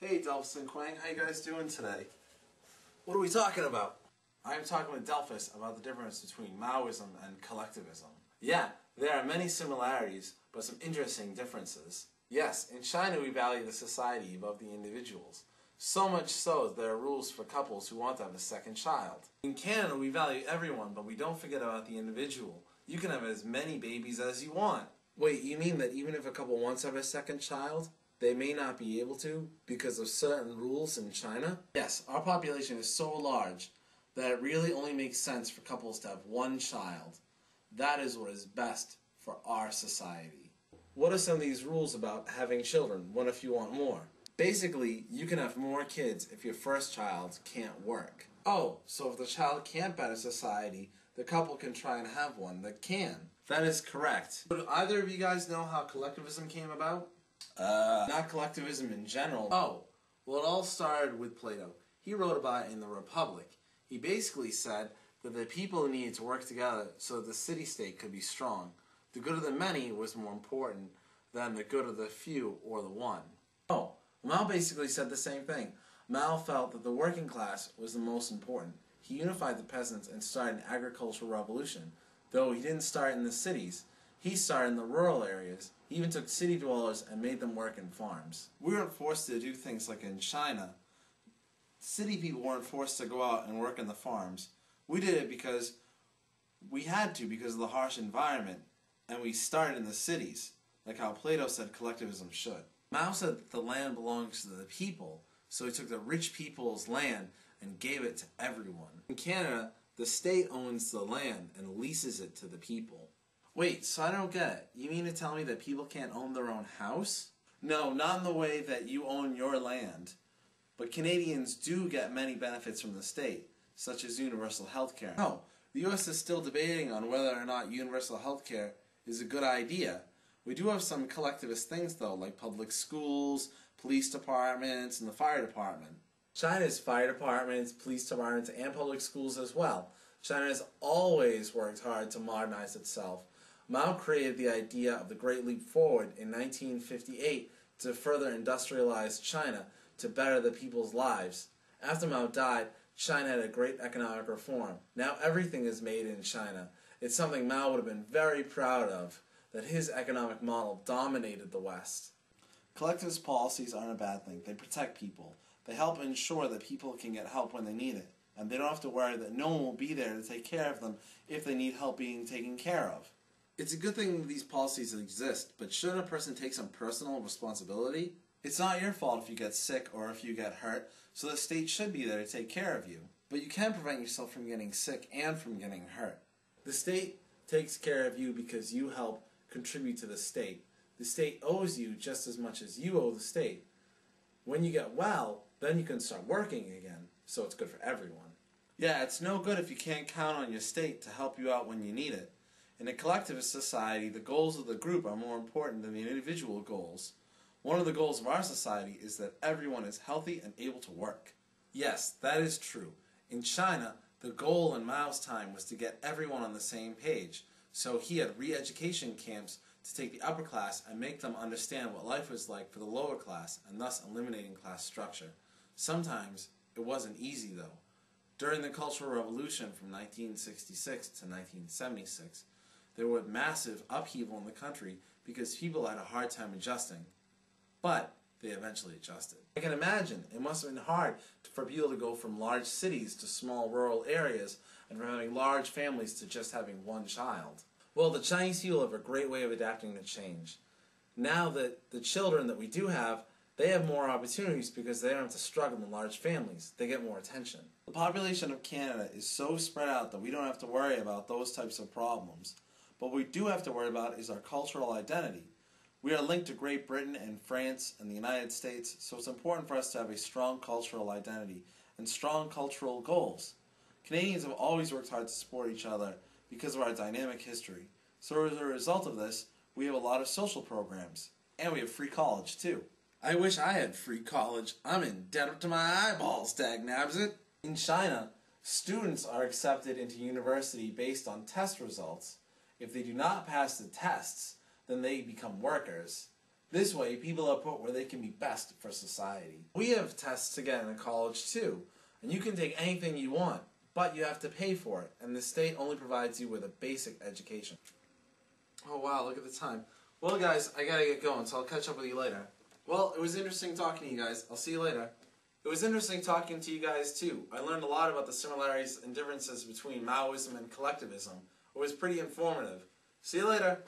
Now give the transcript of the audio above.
Hey Delphis and Keung, how you guys doing today? What are we talking about? I'm talking with Delphis about the difference between Maoism and collectivism. Yeah, there are many similarities, but some interesting differences. Yes, in China we value the society above the individuals. So much so that there are rules for couples who want to have a second child. In Canada we value everyone, but we don't forget about the individual. You can have as many babies as you want. Wait, you mean that even if a couple wants to have a second child, they may not be able to because of certain rules in China? Yes, our population is so large that it really only makes sense for couples to have one child. That is what is best for our society. What are some of these rules about having children? What if you want more? Basically, you can have more kids if your first child can't work. Oh, so if the child can't better society, the couple can try and have one that can. That is correct. Do either of you guys know how collectivism came about? Not collectivism in general. Oh, well it all started with Plato. He wrote about it in the Republic. He basically said that the people needed to work together so that the city-state could be strong. The good of the many was more important than the good of the few or the one. Oh, Mao basically said the same thing. Mao felt that the working class was the most important. He unified the peasants and started an agricultural revolution. Though he didn't start in the cities, he started in the rural areas. He even took city dwellers and made them work in farms. We weren't forced to do things like in China. City people weren't forced to go out and work in the farms. We did it because we had to because of the harsh environment, and we started in the cities, like how Plato said collectivism should. Mao said that the land belongs to the people, so he took the rich people's land and gave it to everyone. In Canada, the state owns the land and leases it to the people. Wait, so I don't get it. You mean to tell me that people can't own their own house? No, not in the way that you own your land. But Canadians do get many benefits from the state, such as universal health care. No, the U.S. is still debating on whether or not universal health care is a good idea. We do have some collectivist things though, like public schools, police departments, and the fire department. China's fire departments, police departments, and public schools as well. China has always worked hard to modernize itself. Mao created the idea of the Great Leap Forward in 1958 to further industrialize China to better the people's lives. After Mao died, China had a great economic reform. Now everything is made in China. It's something Mao would have been very proud of, that his economic model dominated the West. Collectivist policies aren't a bad thing. They protect people. They help ensure that people can get help when they need it. And they don't have to worry that no one will be there to take care of them if they need help being taken care of. It's a good thing that these policies exist, but shouldn't a person take some personal responsibility? It's not your fault if you get sick or if you get hurt, so the state should be there to take care of you. But you can prevent yourself from getting sick and from getting hurt. The state takes care of you because you help contribute to the state. The state owes you just as much as you owe the state. When you get well, then you can start working again, so it's good for everyone. Yeah, it's no good if you can't count on your state to help you out when you need it. In a collectivist society, the goals of the group are more important than the individual goals. One of the goals of our society is that everyone is healthy and able to work. Yes, that is true. In China, the goal in Mao's time was to get everyone on the same page, so he had re-education camps to take the upper class and make them understand what life was like for the lower class, and thus eliminating class structure. Sometimes it wasn't easy though. During the Cultural Revolution from 1966 to 1976, there was massive upheaval in the country because people had a hard time adjusting. But they eventually adjusted. I can imagine it must have been hard for people to go from large cities to small rural areas and from having large families to just having one child. Well, the Chinese people have a great way of adapting to change. Now that the children that we do have, they have more opportunities because they don't have to struggle in large families. They get more attention. The population of Canada is so spread out that we don't have to worry about those types of problems. But what we do have to worry about is our cultural identity. We are linked to Great Britain and France and the United States, so it's important for us to have a strong cultural identity and strong cultural goals. Canadians have always worked hard to support each other because of our dynamic history. So as a result of this, we have a lot of social programs. And we have free college, too. I wish I had free college. I'm in debt up to my eyeballs, dagnabs it. In China, students are accepted into university based on test results. If they do not pass the tests, then they become workers. This way, people are put where they can be best for society. We have tests to get into college too, and you can take anything you want, but you have to pay for it, and the state only provides you with a basic education. Oh wow, look at the time. Well guys, I gotta get going, so I'll catch up with you later. Well, it was interesting talking to you guys. I'll see you later. It was interesting talking to you guys too. I learned a lot about the similarities and differences between Maoism and collectivism. It was pretty informative. See you later.